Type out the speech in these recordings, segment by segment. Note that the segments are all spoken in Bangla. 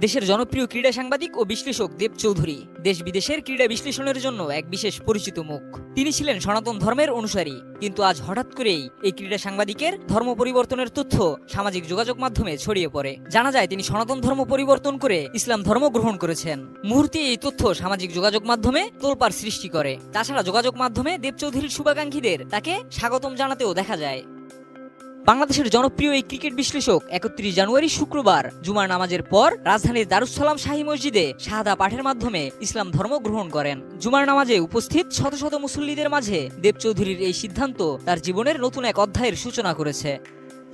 দেশের জনপ্রিয় ক্রীড়া সাংবাদিক ও বিশ্লেষক দেব চৌধুরী দেশ বিদেশের ক্রীড়া বিশ্লেষণের জন্য এক বিশেষ পরিচিত মুখ। তিনি ছিলেন সনাতন ধর্মের অনুসারী, কিন্তু আজ হঠাৎ করেই এই ক্রীড়া সাংবাদিকের ধর্ম পরিবর্তনের তথ্য সামাজিক যোগাযোগ মাধ্যমে ছড়িয়ে পড়ে। জানা যায় তিনি সনাতন ধর্ম পরিবর্তন করে ইসলাম ধর্ম গ্রহণ করেছেন। মুহূর্তে এই তথ্য সামাজিক যোগাযোগ মাধ্যমে তোলপাড় সৃষ্টি করে। তাছাড়া যোগাযোগ মাধ্যমে দেব চৌধুরীর শুভাকাঙ্ক্ষীদের তাকে স্বাগতম জানাতেও দেখা যায়। বাংলাদেশের জনপ্রিয় এই ক্রিকেট বিশ্লেষক ৩১ জানুয়ারি শুক্রবার জুমার নামাজের পর রাজধানীর দারুস সালাম শাহী মসজিদে শাহাদা পাঠের মাধ্যমে ইসলাম ধর্ম গ্রহণ করেন। জুমার নামাজে উপস্থিত শত শত মুসল্লিদের মাঝে দেব চৌধুরীর এই সিদ্ধান্ত তার জীবনের নতুন এক অধ্যায়ের সূচনা করেছে।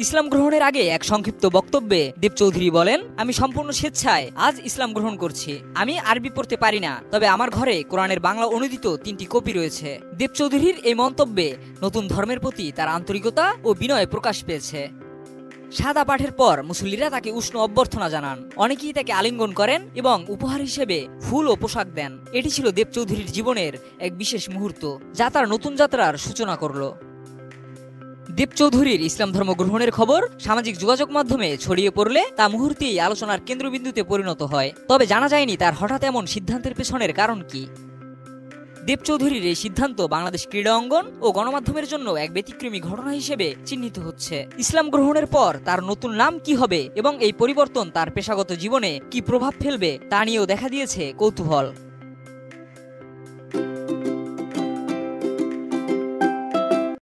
ইসলাম গ্রহণের আগে এক সংক্ষিপ্ত বক্তব্যে দেব চৌধুরী বলেন, আমি সম্পূর্ণ স্বেচ্ছায় আজ ইসলাম গ্রহণ করছি। আমি আরবি পড়তে পারি না, তবে আমার ঘরে কোরআনের বাংলা অনুদিত ৩টি কপি রয়েছে। দেব চৌধুরীর এই মন্তব্যে নতুন ধর্মের প্রতি তার আন্তরিকতা ও বিনয় প্রকাশ পেয়েছে। শাহাদা পাঠের পর মুসল্লিরা তাকে উষ্ণ অভ্যর্থনা জানান। অনেকেই তাকে আলিঙ্গন করেন এবং উপহার হিসেবে ফুল ও পোশাক দেন। এটি ছিল দেব চৌধুরীর জীবনের এক বিশেষ মুহূর্ত, যা তার নতুন যাত্রার সূচনা করল। দেব চৌধুরীর ইসলাম ধর্ম গ্রহণের খবর সামাজিক যোগাযোগ মাধ্যমে ছড়িয়ে পড়লে তা মুহূর্তেই আলোচনার কেন্দ্রবিন্দুতে পরিণত হয়। তবে জানা যায়নি তার হঠাৎ এমন সিদ্ধান্তের পেছনের কারণ কি। দেব চৌধুরীর এই সিদ্ধান্ত বাংলাদেশ ক্রীড়া অঙ্গন ও গণমাধ্যমের জন্য এক ব্যতিক্রমী ঘটনা হিসেবে চিহ্নিত হচ্ছে। ইসলাম গ্রহণের পর তার নতুন নাম কি হবে এবং এই পরিবর্তন তার পেশাগত জীবনে কি প্রভাব ফেলবে তা নিয়েও দেখা দিয়েছে কৌতূহল।